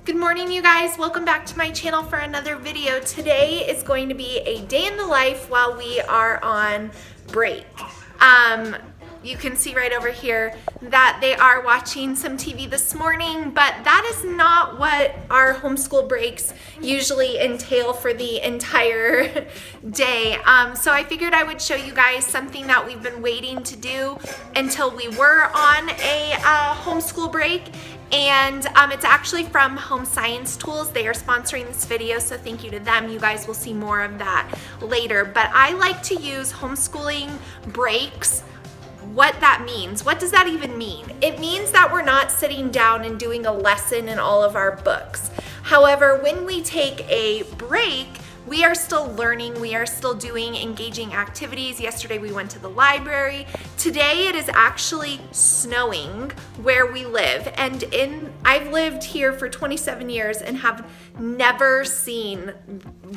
Good morning, you guys. Welcome back to my channel for another video. Today is going to be a day in the life while we are on break. You can see right over here that they are watching some TV this morning, but that is not what our homeschool breaks usually entail for the entire day. So I figured I would show you guys something that we've been waiting to do until we were on a homeschool break. And it's actually from Home Science Tools. They are sponsoring this video, so thank you to them. You guys will see more of that later. But I like to use homeschooling breaks. What that means. What does that even mean? It means that we're not sitting down and doing a lesson in all of our books. However, when we take a break, we are still learning, we are still doing engaging activities. Yesterday we went to the library. Today it is actually snowing where we live. And I've lived here for 27 years and have never seen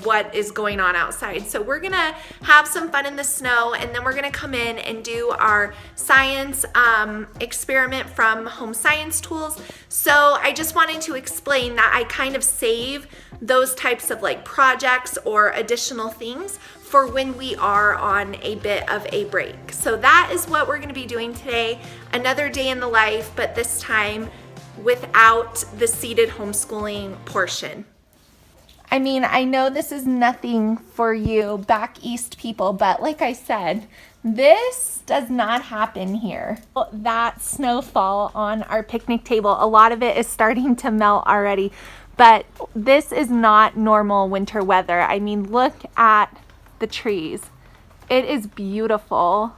what is going on outside. So we're gonna have some fun in the snow, and then we're gonna come in and do our science experiment from Home Science Tools. So I just wanted to explain that I kind of save those types of like projects or additional things for when we are on a bit of a break. So that is what we're going to be doing today. Another day in the life, but this time without the seated homeschooling portion. I mean, I know this is nothing for you back east people, but like I said, this does not happen here. That snowfall on our picnic table, a lot of it is starting to melt already. But this is not normal winter weather. I mean, look at the trees. It is beautiful.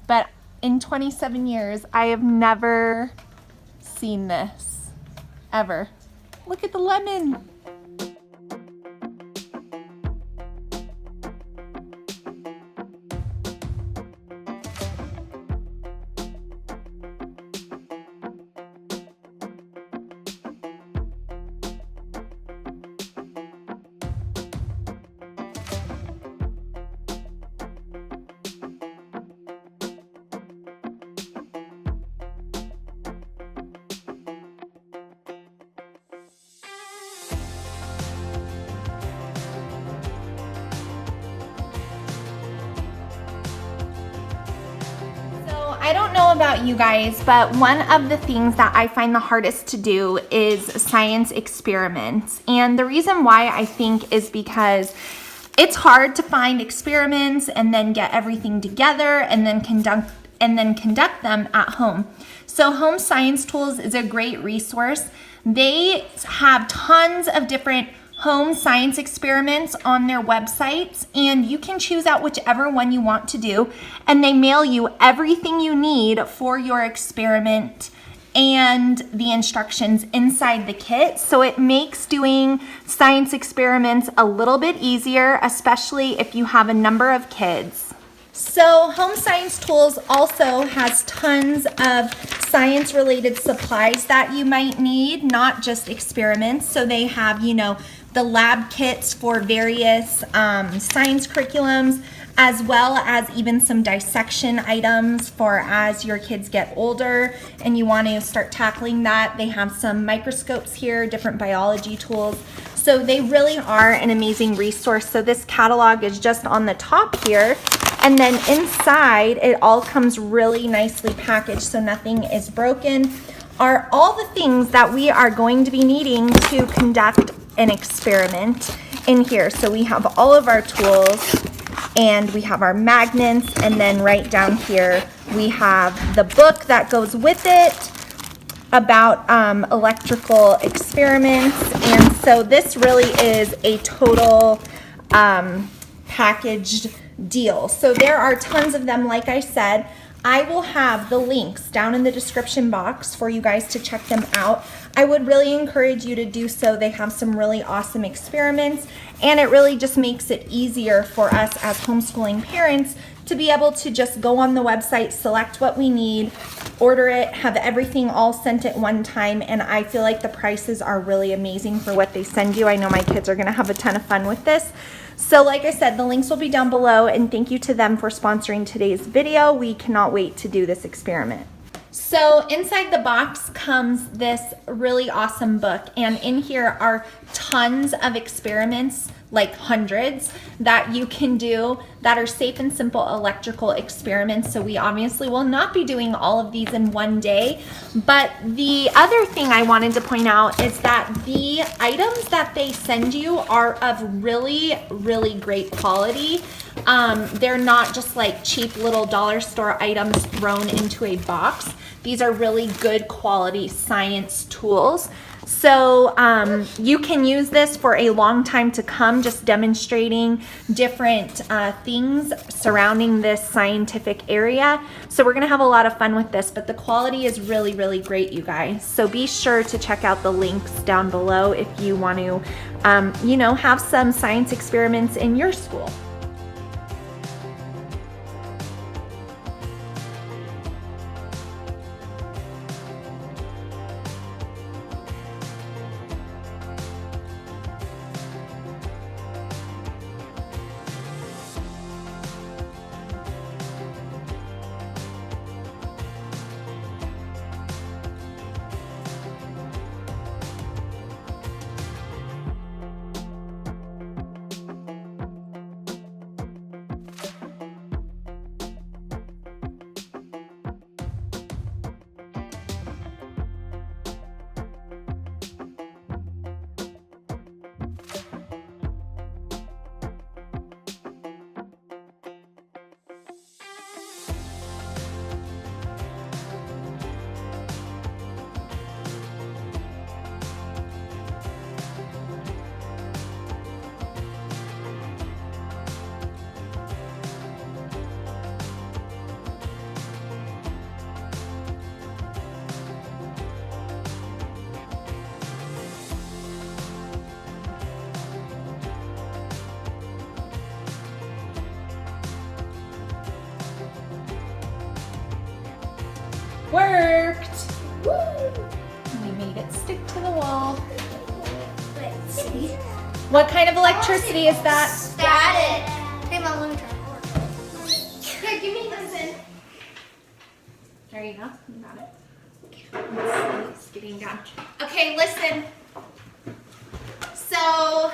But in 27 years, I have never seen this, ever. Look at the lemon. I don't know about you guys, but one of the things that I find the hardest to do is science experiments. And the reason why I think is because it's hard to find experiments and then get everything together and then conduct them at home. So Home Science Tools is a great resource. They have tons of different home science experiments on their websites, and you can choose out whichever one you want to do, and they mail you everything you need for your experiment and the instructions inside the kit. So it makes doing science experiments a little bit easier, especially if you have a number of kids. So Home Science Tools also has tons of science-related supplies that you might need, not just experiments. So they have, the lab kits for various science curriculums, as well as even some dissection items for as your kids get older and you want to start tackling that. They have some microscopes here, different biology tools. So they really are an amazing resource. So this catalog is just on the top here. And then inside, it all comes really nicely packaged so nothing is broken, are all the things that we are going to be needing to conduct an experiment in here. So we have all of our tools and we have our magnets, and then right down here we have the book that goes with it about electrical experiments. And so this really is a total packaged deal. So there are tons of them. Like I said, I will have the links down in the description box for you guys to check them out. I would really encourage you to do so. They have some really awesome experiments, and it really just makes it easier for us as homeschooling parents to be able to just go on the website, select what we need, order it, have everything all sent at one time, and I feel like the prices are really amazing for what they send you. I know my kids are gonna have a ton of fun with this. So like I said, the links will be down below, and thank you to them for sponsoring today's video. We cannot wait to do this experiment. So inside the box comes this really awesome book, and in here are tons of experiments, like hundreds, that you can do that are safe and simple electrical experiments. So we obviously will not be doing all of these in one day. But the other thing I wanted to point out is that the items that they send you are of really, really great quality. They're not just like cheap little dollar store items thrown into a box. These are really good quality science tools. So you can use this for a long time to come, just demonstrating different things surrounding this scientific area. So we're gonna have a lot of fun with this, but the quality is really, really great, you guys. So be sure to check out the links down below if you want to, you know, have some science experiments in your school. Worked! Woo! We made it stick to the wall. Let's see. What kind of electricity is that? Static. Hey, Mom, let me try. Here, give me this in. There you go. You got it. Let's see. It's getting down. Okay, listen. So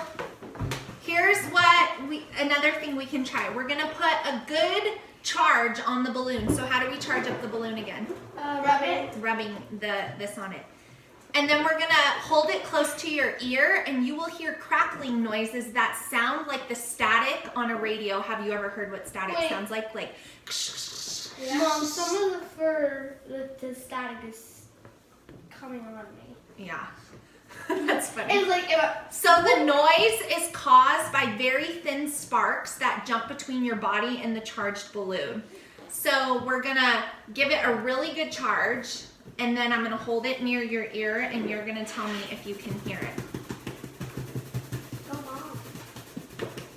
here's another thing we can try. We're gonna put a good charge on the balloon. So how do we charge up the balloon again? Rubbing this on it. And then we're gonna hold it close to your ear, and you will hear crackling noises that sound like the static on a radio. Have you ever heard what static sounds like? Like, yeah. Mom, some of the static is coming on me. yeah. That's funny. It's like, so the noise is caused by very thin sparks that jump between your body and the charged balloon. So we're gonna give it a really good charge, and then I'm gonna hold it near your ear, and you're gonna tell me if you can hear it.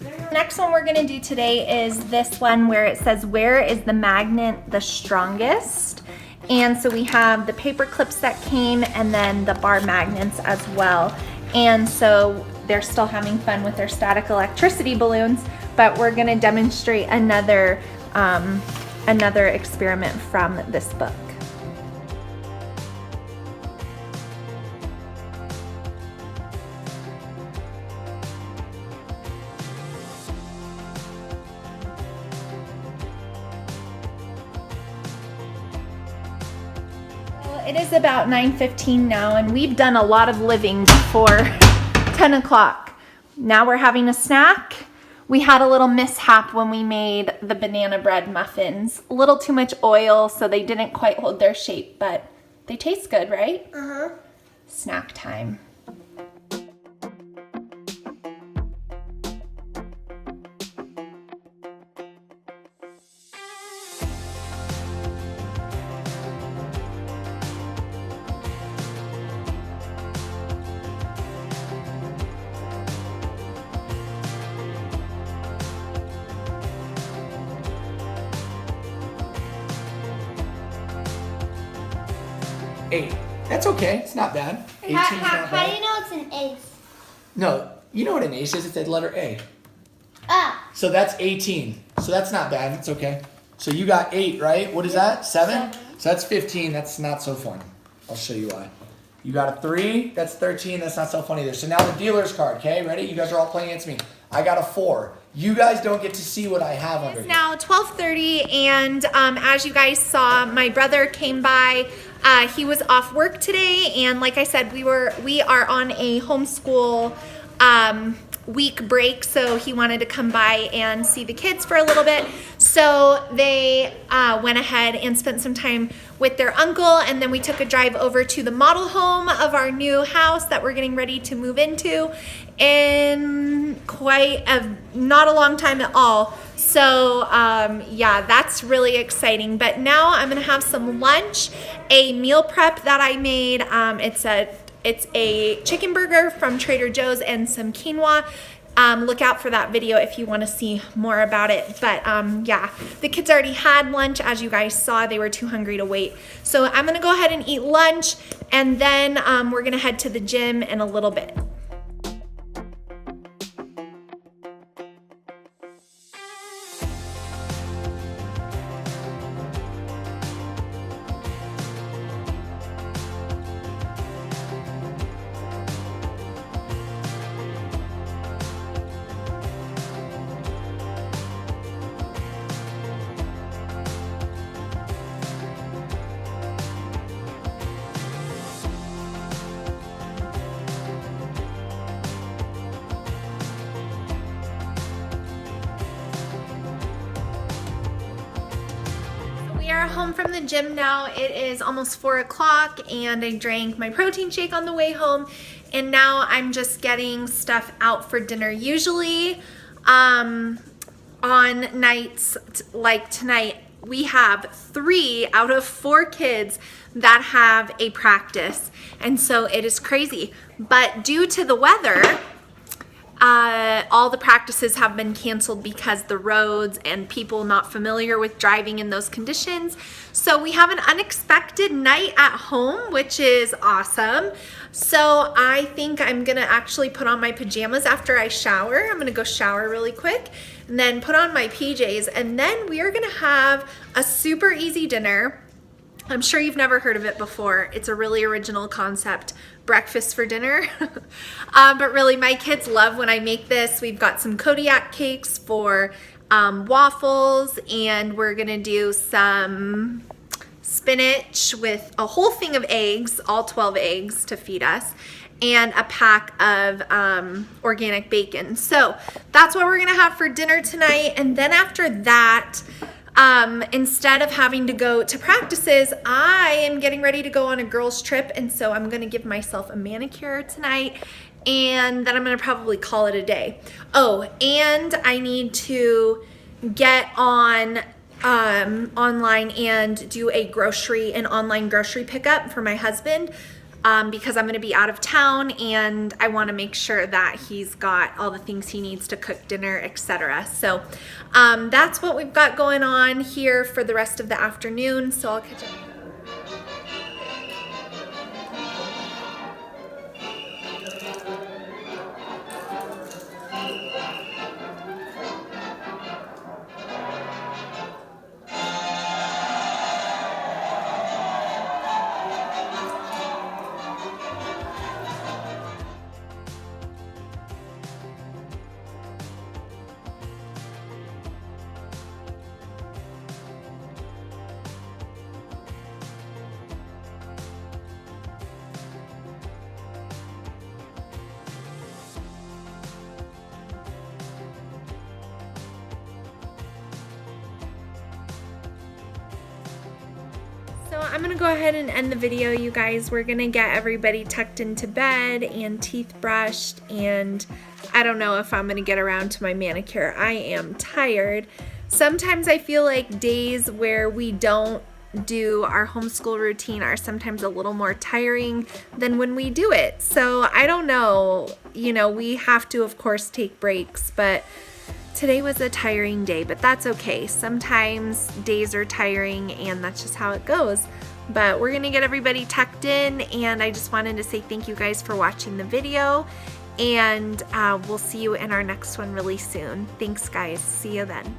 The next one we're gonna do today is this one where it says, where is the magnet the strongest? And so we have the paper clips that came, and then the bar magnets as well. And so they're still having fun with their static electricity balloons, but we're gonna demonstrate another experiment from this book. It is about 9:15 now, and we've done a lot of living before 10 o'clock. Now we're having a snack. We had a little mishap when we made the banana bread muffins. A little too much oil, so they didn't quite hold their shape, but they taste good, right? Uh-huh. Snack time. Eight. That's okay. It's not bad. 18's not How do bad. you know it's an ace? No, you know what an ace is? It's the letter A. Ah. So that's 18. So that's not bad. It's okay. So you got 8, right? What is that? 7? So that's 15. That's not so fun. I'll show you why. You got a 3. That's 13. That's not so funny either. So now the dealer's card. Okay, ready? You guys are all playing against me. I got a 4. You guys don't get to see what I have under here. It's now 12:30, and as you guys saw, my brother came by. He was off work today, and like I said, we are on a homeschool week break, so he wanted to come by and see the kids for a little bit. So they went ahead and spent some time with their uncle, and then we took a drive over to the model home of our new house that we're getting ready to move into in not a long time at all. So yeah, that's really exciting. But now I'm gonna have some lunch, a meal prep that I made. It's a chicken burger from Trader Joe's and some quinoa. Look out for that video if you want to see more about it. But yeah, the kids already had lunch. As you guys saw, they were too hungry to wait. So I'm going to go ahead and eat lunch, and then we're going to head to the gym in a little bit. We are home from the gym now. It is almost 4 o'clock, and I drank my protein shake on the way home, and now I'm just getting stuff out for dinner. Usually on nights like tonight, we have 3 out of 4 kids that have a practice, and so it is crazy. But due to the weather, all the practices have been canceled because the roads and people not familiar with driving in those conditions. So we have an unexpected night at home, which is awesome. So I think I'm gonna actually put on my pajamas after I shower. I'm gonna go shower really quick and then put on my PJs, and then we are gonna have a super easy dinner. I'm sure you've never heard of it before. It's a really original concept, breakfast for dinner. But really, my kids love when I make this. We've got some Kodiak cakes for waffles, and we're gonna do some spinach with a whole thing of eggs, all 12 eggs to feed us, and a pack of organic bacon. So that's what we're gonna have for dinner tonight. And then after that, instead of having to go to practices, I am getting ready to go on a girls trip, and so I'm gonna give myself a manicure tonight, and then I'm gonna probably call it a day. Oh, and I need to get on online and do an online grocery pickup for my husband, because I'm gonna be out of town, and I wanna make sure that he's got all the things he needs to cook dinner, etc. So that's what we've got going on here for the rest of the afternoon. So I'll catch up. So I'm gonna go ahead and end the video, you guys. We're gonna get everybody tucked into bed and teeth brushed, and I don't know if I'm gonna get around to my manicure. I am tired. Sometimes I feel like days where we don't do our homeschool routine are sometimes a little more tiring than when we do it. So I don't know, you know, we have to of course take breaks, but today was a tiring day, but that's okay. Sometimes days are tiring, and that's just how it goes. But we're gonna get everybody tucked in, and I just wanted to say thank you guys for watching the video, and we'll see you in our next one really soon. Thanks guys, see you then.